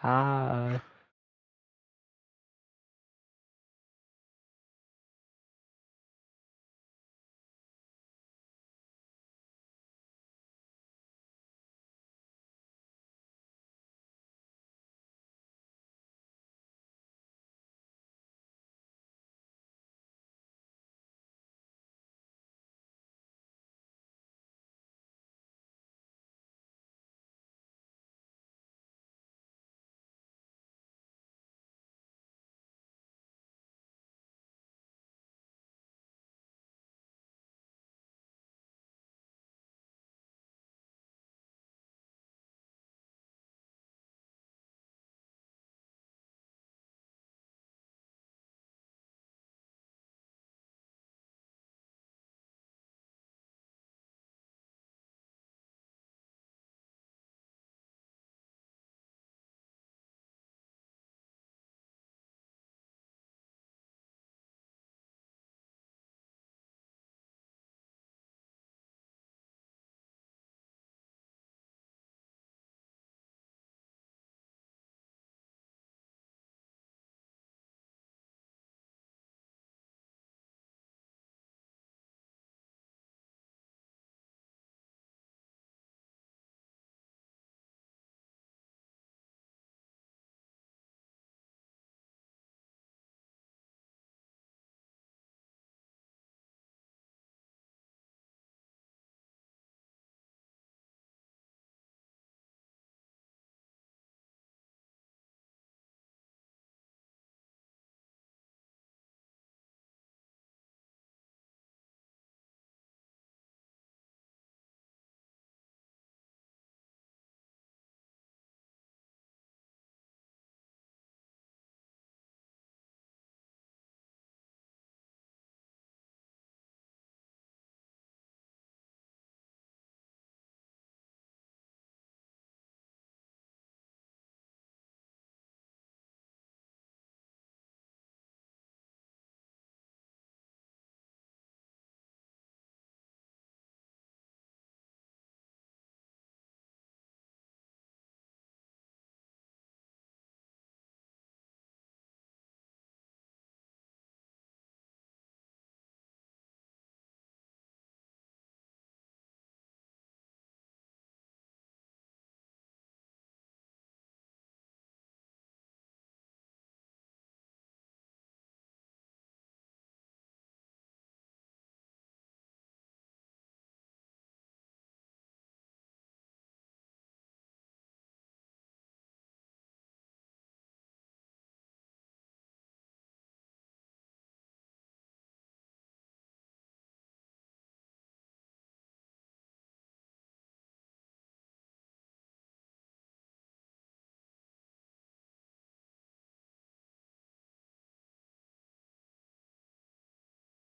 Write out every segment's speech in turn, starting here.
Hi.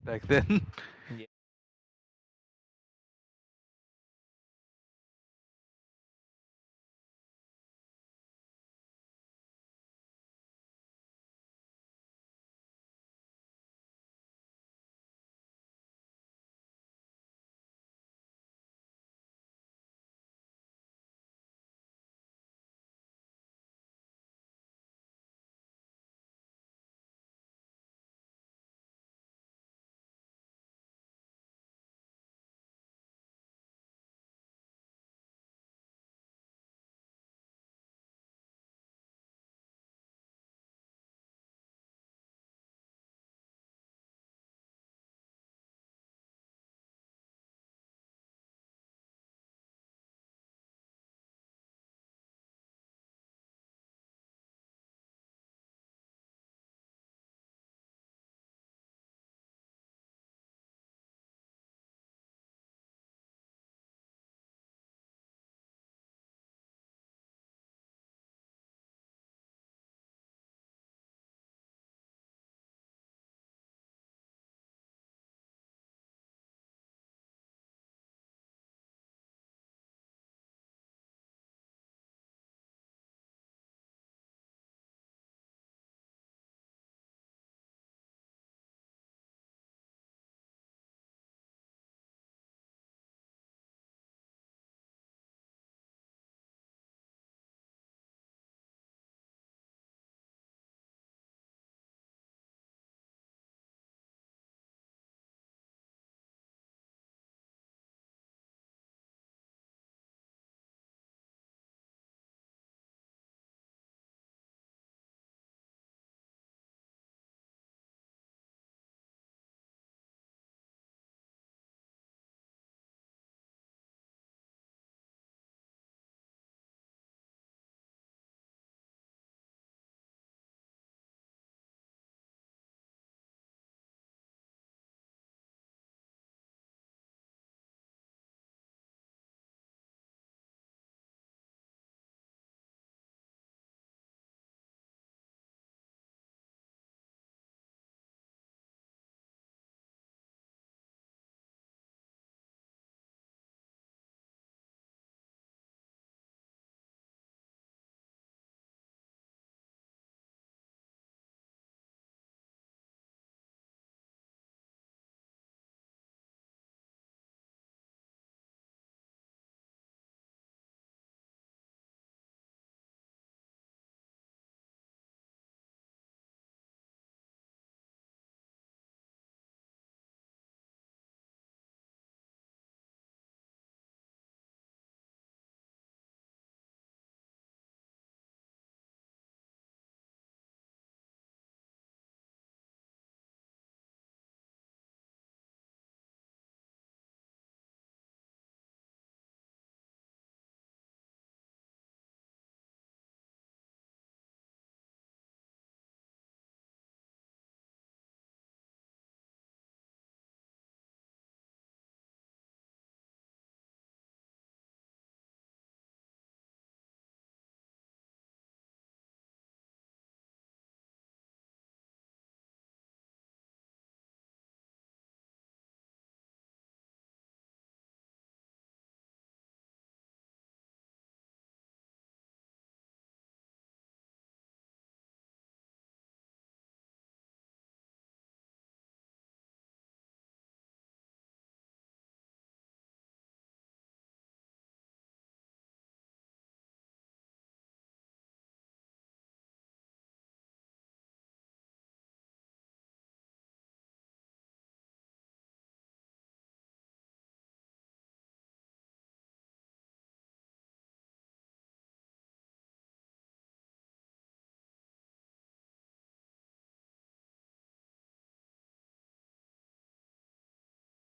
back then. Yeah.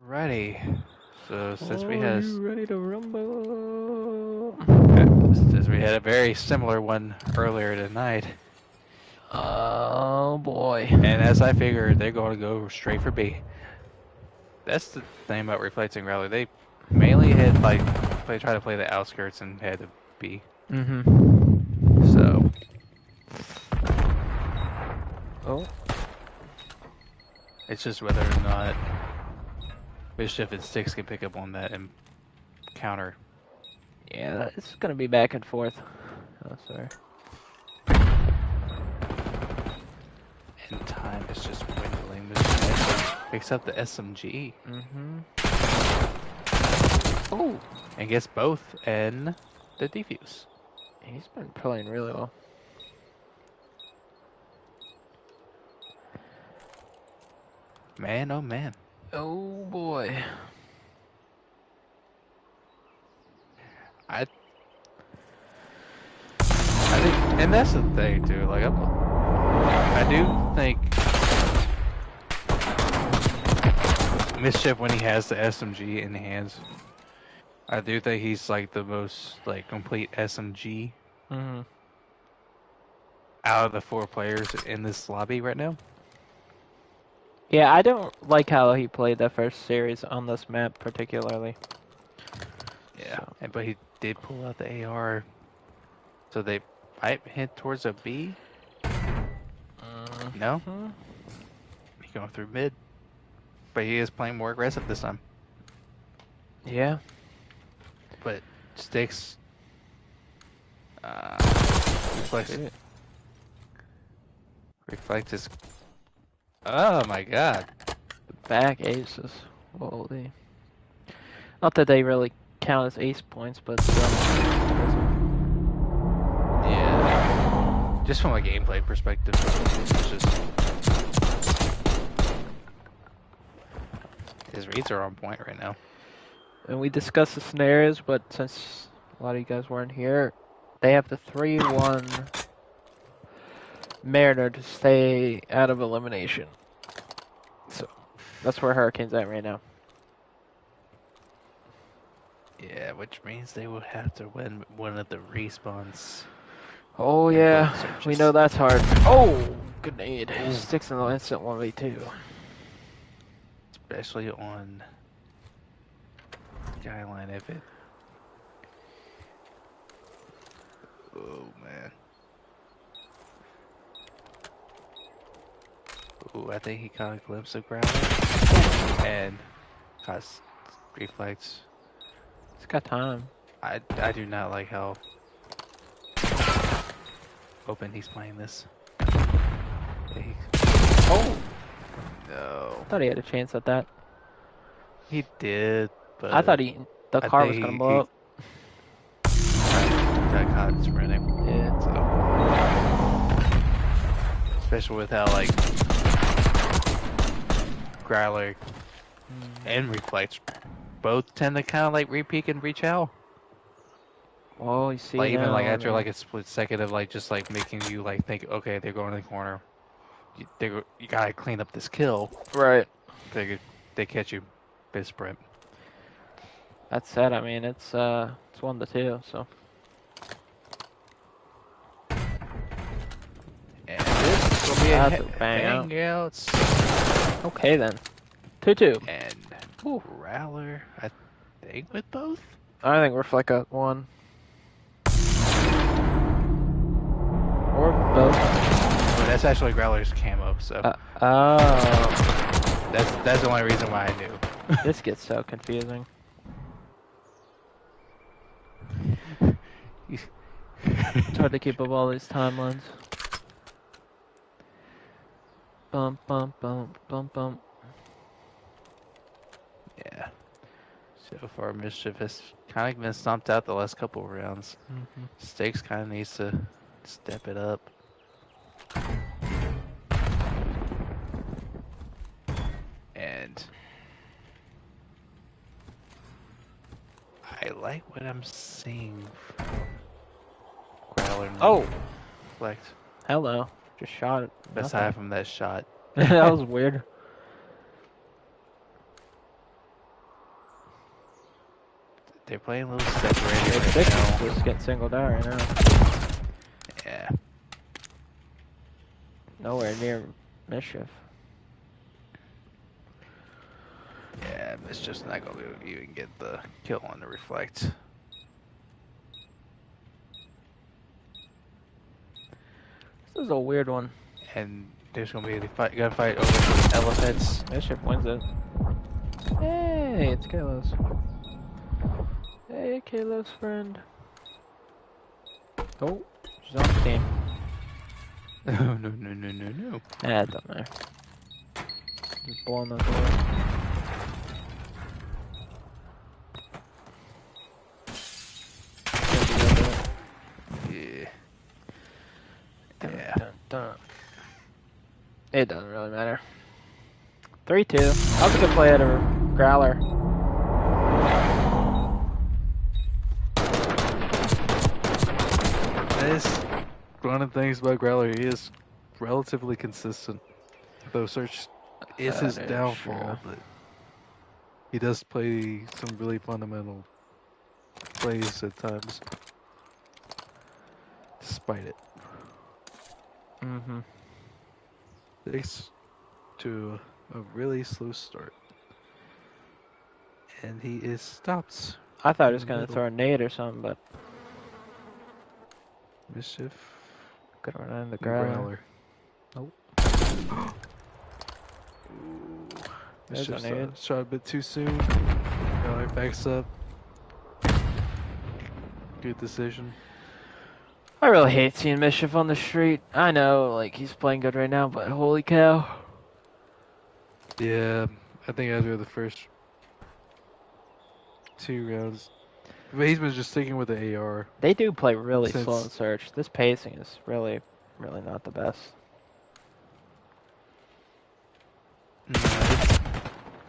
Righty. So Are you ready to rumble? since we had a very similar one earlier tonight, Oh boy. and as I figured, they're going to go straight for B. That's the thing about Reflecting Rally. They mainly hit try to play the outskirts and head to B. So Oh. it's just whether or not Mischief and Sticks can pick up on that and counter. Yeah, it's gonna be back and forth. Oh, sorry. And time is just dwindling. Mischief picks up the SMG. Oh, And gets both and the defuse. he's been playing really well. Man, oh man. Oh boy. I think, and that's the thing too. Like, I do think Mischief, when he has the SMG in hands, I do think he's like the most like complete SMG out of the 4 players in this lobby right now. Yeah, I don't like how he played that first series on this map particularly. Yeah, So. but he did pull out the AR, so they might hit towards a B. No, he's going through mid, but he is playing more aggressive this time. Yeah. But Sticks reflect his. Oh my god. Back aces. Holy. Not that they really count as ace points, but still. Yeah. Just from a gameplay perspective, it's just his reads are on point right now. And we discussed the scenarios, but since a lot of you guys weren't here, they have the 3-1 Mariner to stay out of elimination. So that's where Hurricane's at right now. Yeah, which means they would have to win one of the respawns. Oh yeah, we know that's hard. Oh, grenade. Sticks in the instant 1v2. Especially on Skyline if it. Oh man. Ooh, I think he caught a glimpse of Growler and caught reflex. It's got time. I do not like how open he's playing this. Oh! No. I thought he had a chance at that. He did, but I thought the car was gonna blow up. Got caught sprinting. Yeah. So. Especially with how like Growler and Reflex both tend to kind of like re-peek and reach out. Well, you see like now, even like after like a split second of like just like making you like think, okay, they're going to the corner. You gotta clean up this kill. Right. They catch you mid sprint. That said, I mean it's 1-2, so. And this will be a hangouts. Okay then. 2-2. And Growler, I think with both. I think Reflect got 1. Or both. But that's actually Growler's camo, so. Oh. That's the only reason why I knew. This gets so confusing. It's hard to keep up all these timelines. Bump, bump, bump, bump, bump. Yeah. So far, Mischief has kind of been stomped out the last couple of rounds. Stakes kind of needs to step it up. And I like what I'm seeing from Growler. Oh! Reflect. Hello. Just shot it. Aside from that shot. That was weird. They're playing a little separated Big right six now. is just getting singled out right now. Yeah. Nowhere near Mischief. Yeah, Mischief's not gonna be able to even get the kill on the reflect. This is a weird one. And there's gonna be a gunfight over some elephants. Mischief wins it. Hey, it's Kalos. Hey, Kalos friend. Oh, she's on the team. No, no, no, no, no, no. Ah, it doesn't matter. Just blowing those away. Yeah. Dun, Yeah. dun, dun. It doesn't really matter. 3-2. That was a good play out of Growler. That is one of the things about Growler. He is relatively consistent. Though Search is his That is downfall, but he does play some really fundamental plays at times. Despite it. Mm-hmm. Thanks to a really slow start. And he is stopped. I thought he in was the going to middle. throw a nade or something, but Mischief. could run in the and Growler. Nope. Ooh. There's a Mischief nade. shot a bit too soon. Growler backs up. Good decision. I really hate seeing Mischief on the street. I know, like, he's playing good right now, but holy cow. Yeah, I think after the first 2 rounds, but he's been just sticking with the AR. They do play really Since- slow in Search. This pacing is really, really not the best.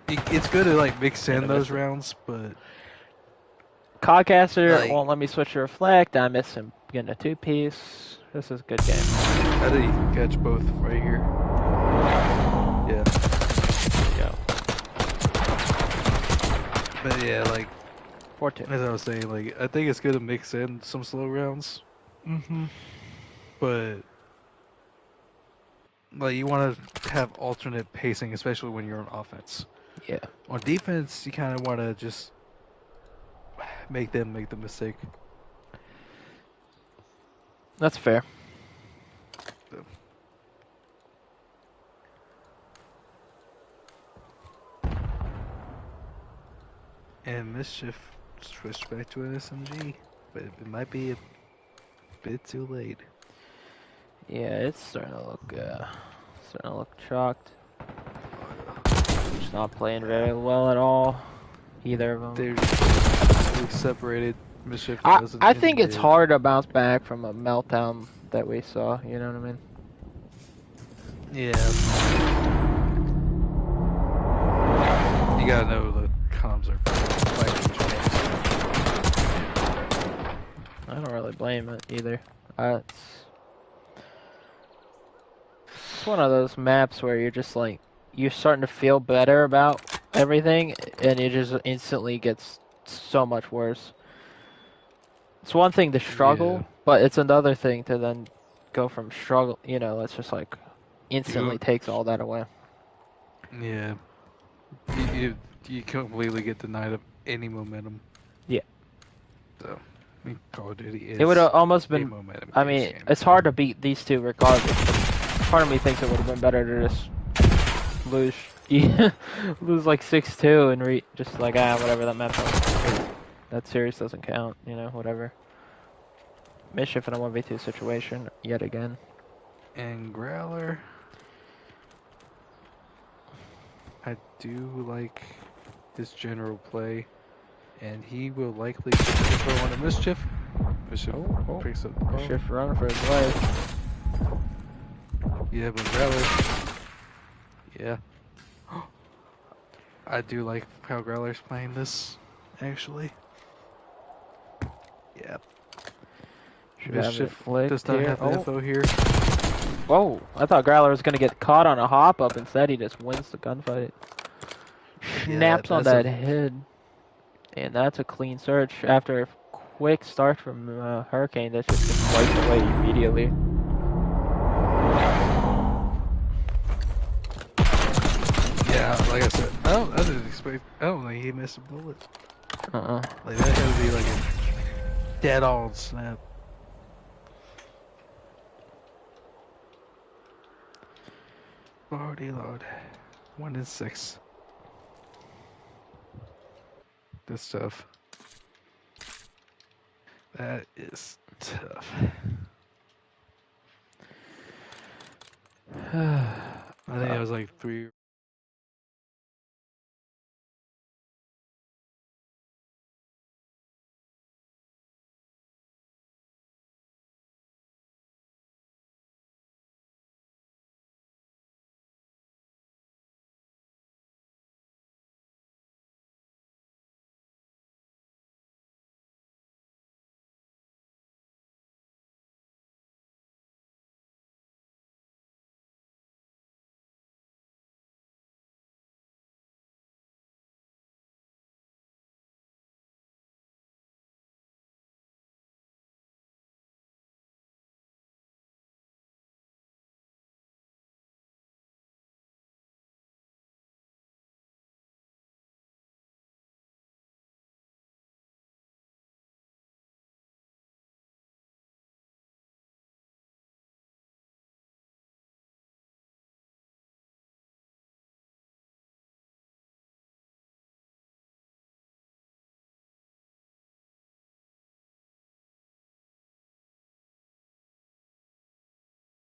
It's good to like mix in I those missed it. rounds, but Codcaster Like- won't let me switch to Reflect. I miss him getting a 2-piece. This is a good game. I think you can catch both right here. Yeah. Go. But yeah, like 4-2. as I was saying, like I think it's good to mix in some slow rounds, Mm-hmm. but like you want to have alternate pacing, especially when you're on offense. Yeah. On defense, you kind of want to just make them make the mistake. That's fair. And Mischief switched back to an SMG, but it might be a bit too late. Yeah, it's starting to look chalked. Just not playing very well at all. Either of them. They're really separated. Mischief doesn't. I think it's end hard to bounce back from a meltdown that we saw. You know what I mean? Yeah. You gotta know the comms are fighting I don't really blame it either. It's one of those maps where you're just like, you're starting to feel better about everything, and it just instantly gets so much worse. It's one thing to struggle, Yeah. but it's another thing to then go from struggle, you know, it's just like instantly takes all that away. Yeah. You completely get denied of any momentum. Yeah. So, I mean, Call of Duty is It would have almost a been, momentum. I mean, it's hard to beat these two regardless. Part of me thinks it would have been better to just lose, lose like 6-2 and just like, whatever, that map, that series doesn't count, you know, whatever. Mischief in a 1v2 situation, yet again. And Growler, I do like his general play, and he will likely go on a Mischief. Mischief picks up the ball. Mischief running for his life. Yeah, but Growler, yeah. I do like how Growler's playing this, actually. Yeah. Should have it Mischief flicked does not here. have the info here. Whoa, I thought Growler was going to get caught on a hop up. Instead, he just wins the gunfight. Snaps on that's that head. And that's a clean search after a quick start from Hurricane that's just been wiped away immediately. Yeah, like I said, I didn't expect. I don't think he missed a bullet. Like that had to be like a dead on snap. Lordy Lord, 1 in 6. That's tough. That is tough. I think it was like 3.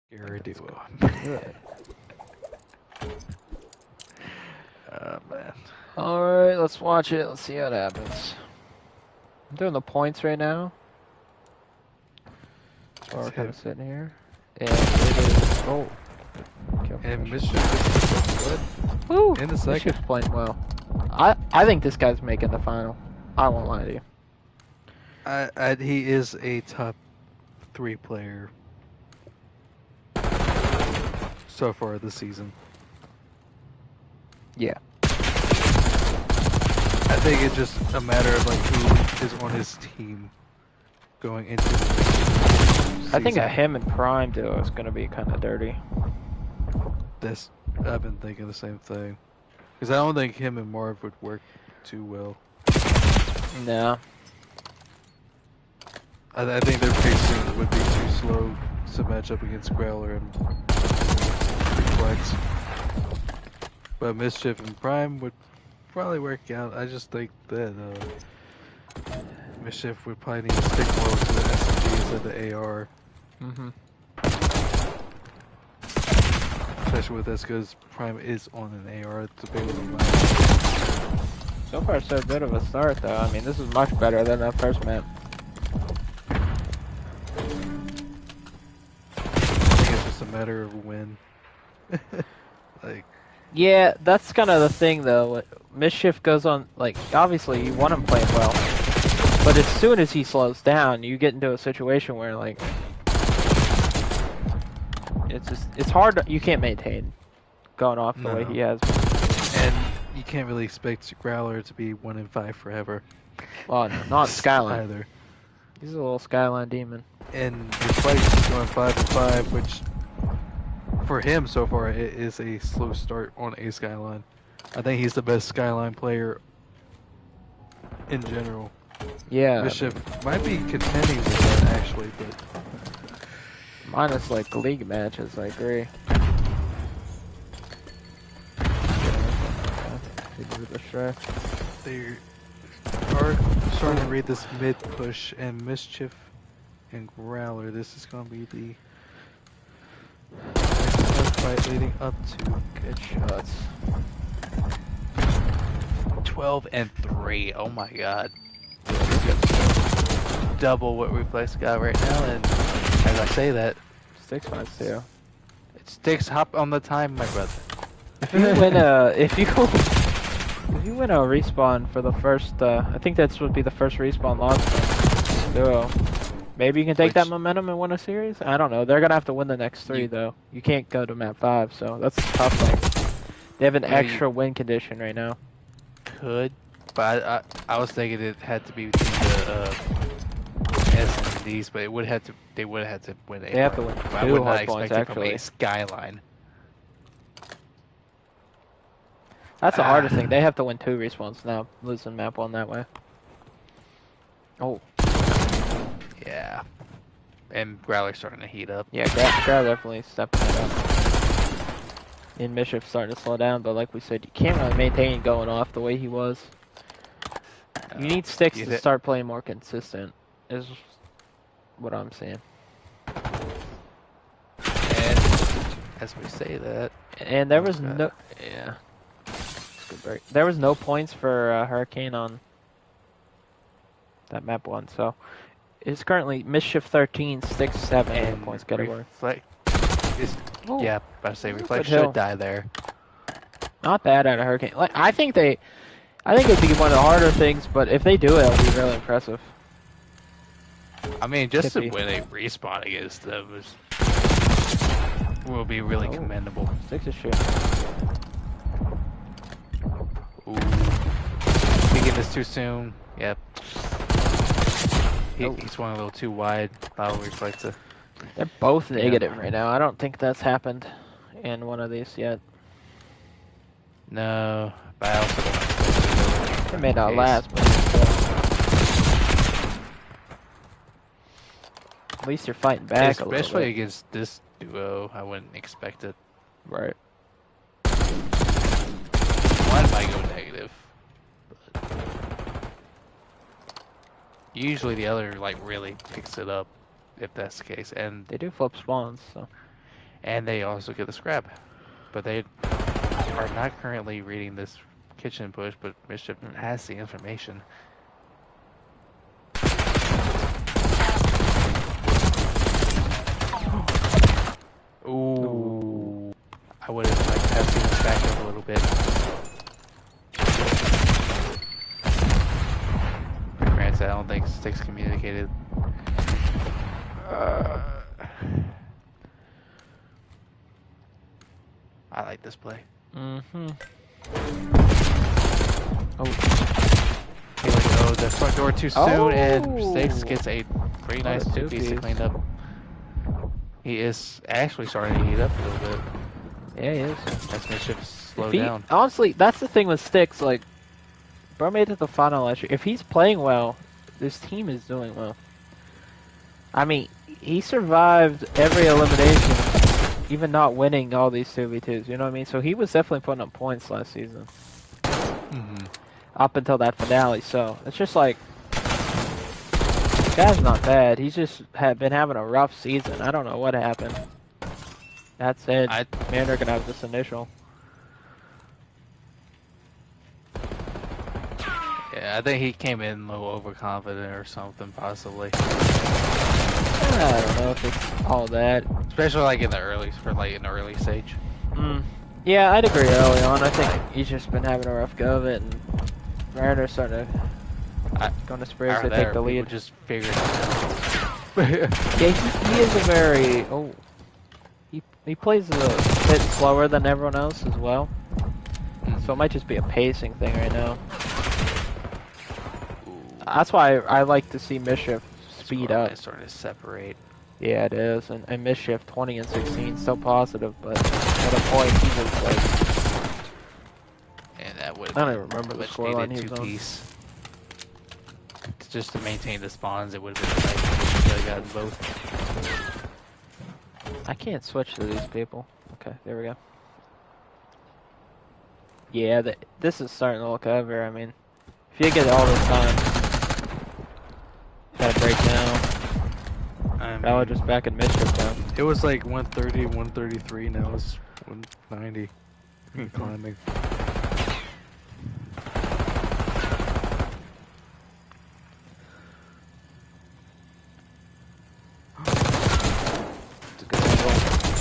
HUR DUO. Good. Oh man. Alright, let's watch it. Let's see how it happens. I'm doing the points right now. So we're kind of sitting here. And it is. Oh. And Mischief is good. Woo! In the second. Mischief's playing well. I think this guy's making the final. I won't lie to you. He is a top 3 player so far this season. Yeah. I think it's just a matter of like who is on his team going into the season. I think a him and Prime duo is gonna be kind of dirty. I've been thinking the same thing. Because I don't think him and Marv would work too well. No. I think their pacing would be too slow to match up against Growler and Reflex. But Mischief and Prime would probably work out. I just think that Mischief would probably need to stick more to the SMG instead of the AR. Especially with this, because Prime is on an AR to be able to mount. So far, so good of a start, though. I mean, this is much better than that first map. I think it's just a matter of when. Like. Yeah, that's kind of the thing, though. Mischief goes on, like, obviously you want him playing well, but as soon as he slows down, you get into a situation where, like, it's hard. You can't maintain going off the way he has. And you can't really expect Growler to be 1 in 5 forever. Well, no, not Skyline either. He's a little Skyline demon. And despite going 5 and 5, which for him so far it is a slow start on a Skyline. I think he's the best Skyline player in general. Yeah. Mischief might be contending with that actually, but minus like league matches, I agree. They are starting to read this mid push, and Mischief and Growler. This is going to be the fight leading up to good shots. 12 and 3. Oh my god. Double what Reflex got right now, and as I say that, 6-5-2. It sticks hop on the time, my brother. If you win a respawn for the first, I think that would be the first respawn loss for duo. Maybe you can take that momentum and win a series. I don't know. They're gonna have to win the next 3 though. You can't go to map 5, so that's a tough thing. They have an extra win condition right now. Could But I was thinking it had to be between the S and Ds, but it would have to. They would have had to win a. They have to win I 2 would not hard expect points, it from actually. a Skyline. That's the hardest thing. They have to win 2 respawns now, losing map 1 that way. Oh. Yeah. And Growler's starting to heat up. Yeah, Growler definitely stepping it up. And Mischief starting to slow down, but like we said, you can't really maintain going off the way he was. You need Sticks to start playing more consistent, is what I'm saying. And as we say that, and there was no, yeah, good break. There was no points for Hurricane on that map 1, so it's currently Mischief 13, Sticks 7, and points category. Yeah, about to say Reflect should die there. Not bad out of Hurricane. Like I think it'd be one of the harder things, but if they do it, it'll be really impressive. I mean, just to win a respawn against them will be really commendable. Sticks is shit. Ooh. Thinking this too soon. Yep. He swung a little too wide. They're both negative right now. I don't think that's happened in one of these yet. No, but I also don't. It may not last, but at least you're fighting back. Especially against this duo, I wouldn't expect it. Right. One might go negative. But usually the other like really picks it up, if that's the case. And they do flip spawns, so. And they also get the scrap, but they are not currently reading this kitchen push. But Mischief has the information. Ooh. I would have liked to have seen this back up a little bit. Granted, I don't think Sticks communicated. I like this play. Mm-hmm. Oh. He let go the front door too soon, and Sticks gets a pretty nice 2-piece to clean up. He is actually starting to heat up a little bit. Yeah, he is. As Mischief slowed down. Honestly, that's the thing with Sticks. Like, bro made it to the final last year. If he's playing well, this team is doing well. I mean, he survived every elimination, even not winning all these 2v2s. You know what I mean? So he was definitely putting up points last season. Up until that finale. So it's just like, this guy's not bad. He's just been having a rough season. I don't know what happened. That said, man, they're gonna have this initial. Yeah, I think he came in a little overconfident or something, possibly. I don't know if it's all that. Especially like in the early stage. Yeah, I'd agree early on. I think he's just been having a rough go of it, and Marner's starting to go to Sprays to take the lead. Just figure it out. Yeah, he is a very he plays a bit slower than everyone else as well. So it might just be a pacing thing right now. That's why I like to see Mischief speed up. It's starting to separate. Yeah, it is. And Mischief 20 and 16, still positive, but at a point he was like. And that would. I don't even remember the scoreline he was on. Just to maintain the spawns, it would have been nice if we could have gotten both. I can't switch to these people. Okay, there we go. Yeah, this is starting to look over. I mean, if you get all this time, gotta break down. Now we're just back in Mischief now. It was like 130, 133, now it's 190. Climbing.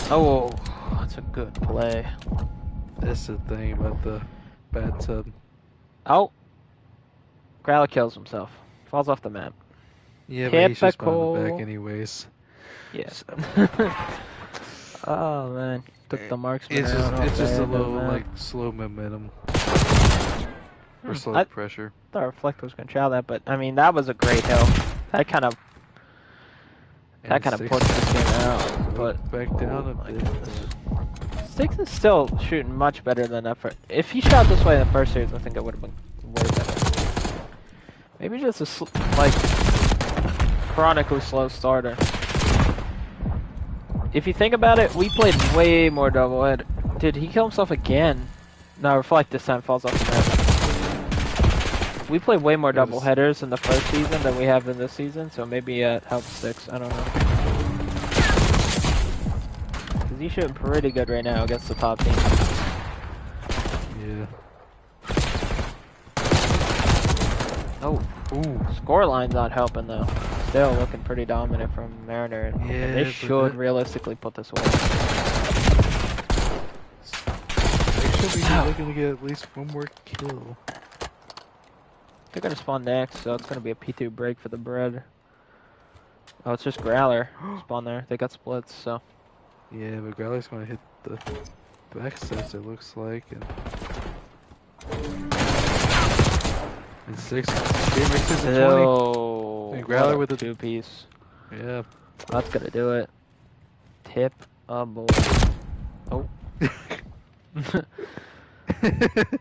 Oh, that's a good play. That's the thing about the bathtub. Oh, Growler kills himself. Falls off the map. Yeah, but he's just on the back anyways. Yes. Oh man, took the marksman. It's just a little like slow momentum. For slow pressure. I thought Reflect was gonna chow that, but I mean that was a great hill. That kind of pushed this game out. But back down a bit. Six is still shooting much better than that. If he shot this way in the first series, I think it would have been way better. Maybe just a chronically slow starter. If you think about it, we played way more double head. Did he kill himself again? No, Reflect this time falls off the map. We played way more double headers in the first season than we have in this season, so maybe it helps Six. I don't know. Because he's shooting pretty good right now against the top team. Yeah. Oh, scoreline's not helping though. Still looking pretty dominant from Mariner. Yeah, they should realistically put this away. They should be looking to get at least one more kill. They're gonna spawn next, so it's gonna be a P2 break for the bread. Oh, it's just Growler spawn there. They got splits, so. Yeah, but Growler's gonna hit the back steps, it looks like. And Six, game makes it to 20. And Growler with the 2-piece. Yeah. That's gonna do it. Tip a bowl. Oh.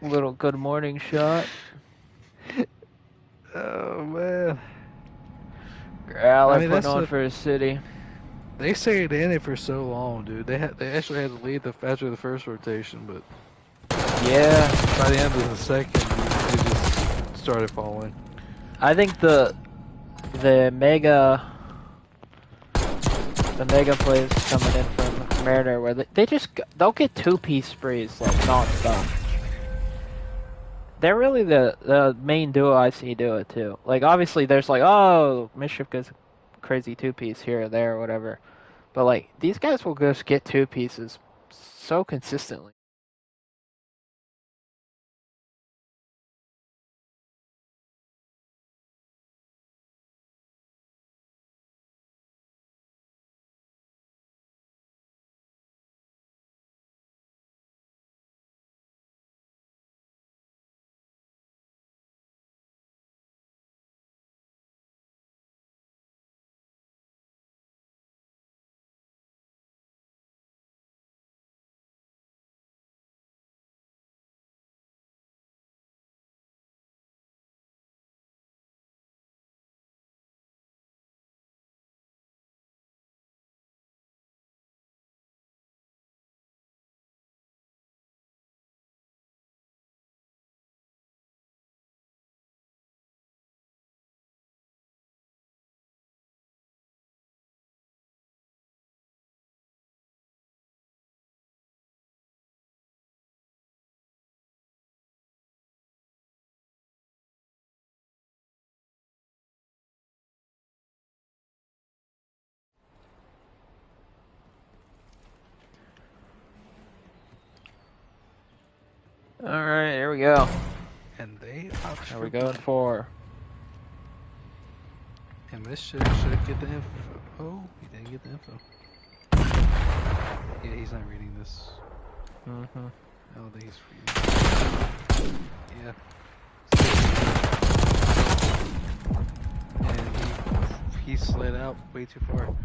Little good morning shot. Oh man. Growler putting on for his city. They stayed in it for so long, dude. They actually had to lead after the first rotation, but yeah, by the end of the second, they just started falling. I think the mega plays coming in from Mariner where they'll get 2-piece sprees like non-stop. They're really the main duo I see do it too. Like obviously there's like, oh, Mischief goes crazy 2-piece here or there or whatever. But like these guys will just get 2-pieces so consistently. Alright, here we go. And they Are we going for? And Mischief should get the info. Oh, he didn't get the info. Yeah, he's not reading this. Mm-hmm. I don't think he's reading. Yeah. And he slid out way too far.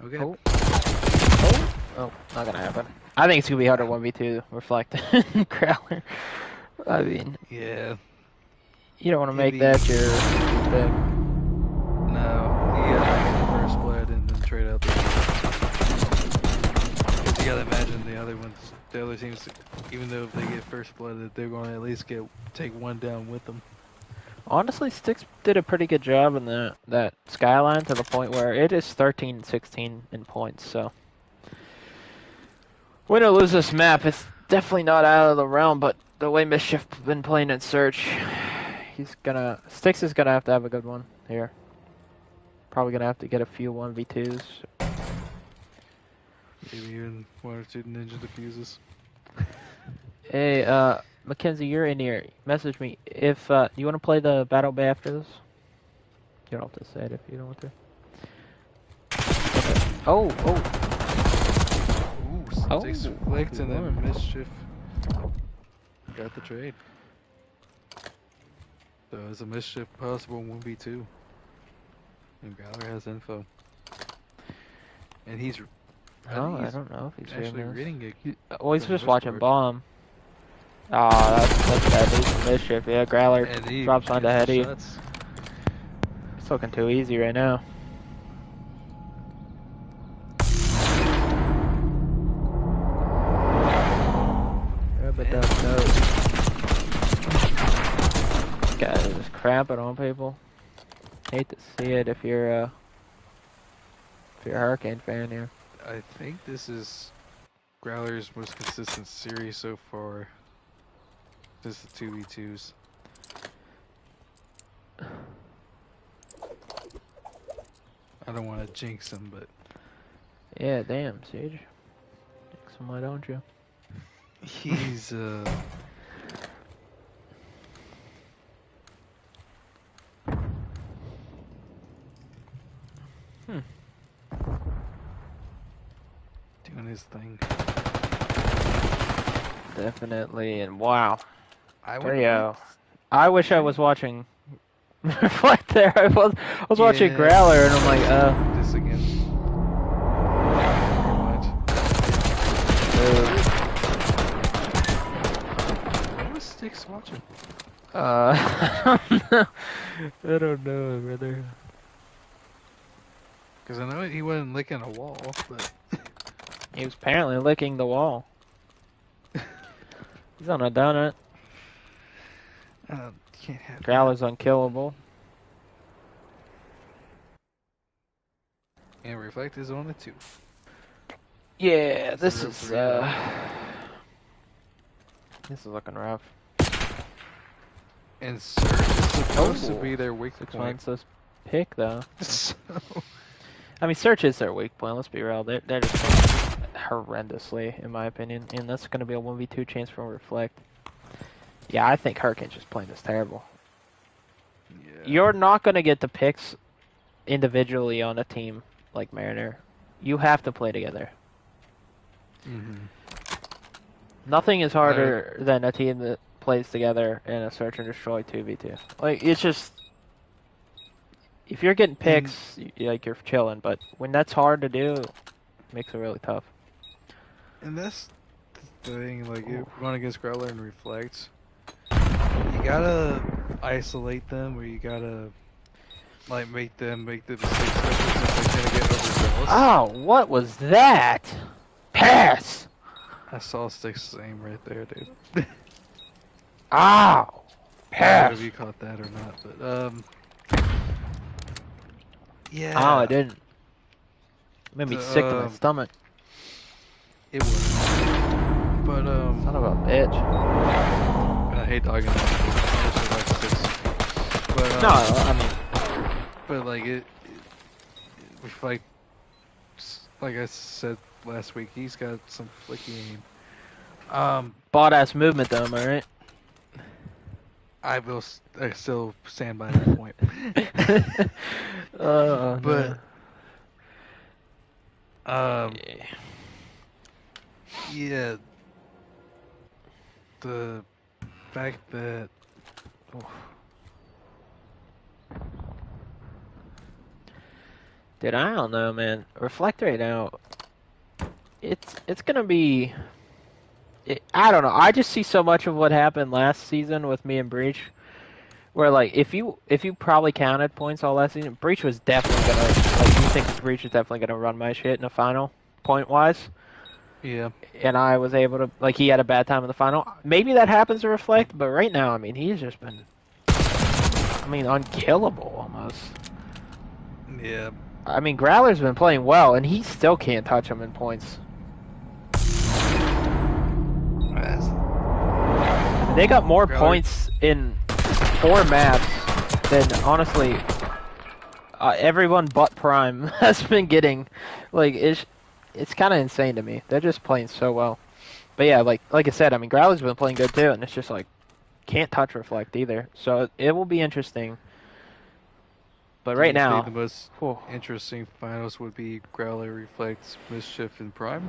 Okay. Oh, not gonna happen. I think it's gonna be harder 1v2 Reflect Growler. I mean, yeah. You don't want to make that your thing. No, you gotta get the first blood and then trade out the because you gotta imagine the other teams, even though if they get first blood, they're gonna at least take one down with them. Honestly, Styx did a pretty good job in that skyline to the point where it is 13-16 in points. So win or lose this map, it's definitely not out of the realm. But the way Mischief been playing in Search, Styx is gonna have to have a good one here. Probably gonna have to get a few 1v2s. Maybe even 1 or 2 ninja diffuses. Hey, Mackenzie, you're in here. Message me if you want to play the battle bay after this. You don't have to say it if you don't want to. Okay. Ooh, Six flicked and then Mischief got the trade. So is a Mischief possible 1v2? And Growler has info. And he's, I Oh, think I he's don't know if he's actually doing reading it this. Well, he's for the just most watching part. bomb. Ah, that's bad news for Mischief. Yeah, Growler And he drops onto gets the Heady. shots. It's looking too easy right now. Guys are just crapping on people. Hate to see it if you're a Hurricane fan here. I think this is Growler's most consistent series so far. Just the 2v2s. I don't want to jinx him, but Yeah, damn, Siege. Why don't you? he's doing his thing. Definitely, and wow. I There would you go. I wish I was watching Reflect there. I was watching Growler and I'm like, this again. What was Sticks watching? I don't know, brother. Because I know he wasn't licking a wall, but He was apparently licking the wall. He's on a donut. can't have Growler's unkillable. And Reflect is on it too. Yeah, this is 0-3-0. this is looking rough. And Surge is supposed to be their weak point. Expensive pick though. So, I mean, Search is their weak point. Let's be real. They're just playing horrendously, in my opinion, and that's going to be a 1v2 chance for Reflect. Yeah, I think Hurricane's just playing this terrible. yeah. You're not going to get the picks individually on a team like Mariner. You have to play together. Nothing is harder than a team that plays together in a Search and Destroy 2v2. Like, it's just... If you're getting picks, like, you're chilling, but when that's hard to do, it makes it really tough. And that's the thing, like, you run against Growler and Reflect, you gotta isolate them, or you gotta, like, make the mistakes that they're gonna get overzealous. Oh, what was that? Pass! I saw Sticks' aim right there, dude. Ow! I don't know Pass! if you caught that or not, but, yeah. Oh, I didn't. Made me sick to my stomach. It was. But, Son of a bitch. I hate dogging that. But, No, I mean... But, like, Reflect, like I said last week, he's got some flicky aim. Bot-ass movement, though, am I right? I will still stand by that point. But... yeah, the fact that Dude, I don't know, man. Reflect right now. It's gonna be... I don't know. I just see so much of what happened last season with me and Breach. Where, like, if you probably counted points all last season, Breach was definitely gonna... Like, you think Breach is definitely gonna run my shit in the final, point-wise. yeah. And I was able to... Like, he had a bad time in the final. Maybe that happens to Reflect, but right now, I mean, he's just been... I mean, unkillable, almost. Yeah. I mean, Growler's been playing well, and he still can't touch him in points. They got more points in 4 maps than, honestly, everyone but Prime has been getting. Like, it's kind of insane to me. They're just playing so well. But yeah, like I said, I mean, Growler's been playing good too, and it's just like, can't touch Reflect either. So it will be interesting. But right now, the most interesting finals would be Growler, Reflect, Mischief, and Prime.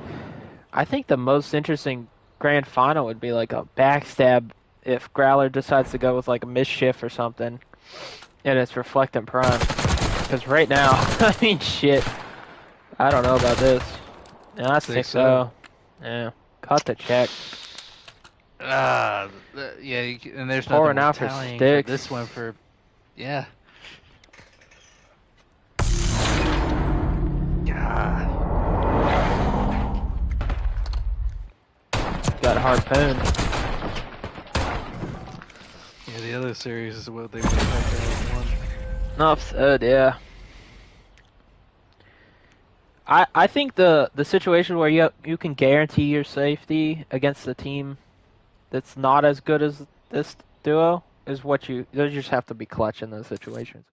I think the most interesting grand final would be like a backstab if Growler decides to go with like a Mischief or something, and it's Reflectant Prime. Because right now, I mean, shit, I don't know about this. Yeah, that's 6-0. Yeah, cut the check. Yeah, and there's nothing Pouring worth out for tallying for sticks. this one for, yeah. God. Got harpoon. Yeah, the other series is what they would have won. Enough said, yeah. I think the situation where you can guarantee your safety against the team that's not as good as this duo is what you just have to be clutch in those situations.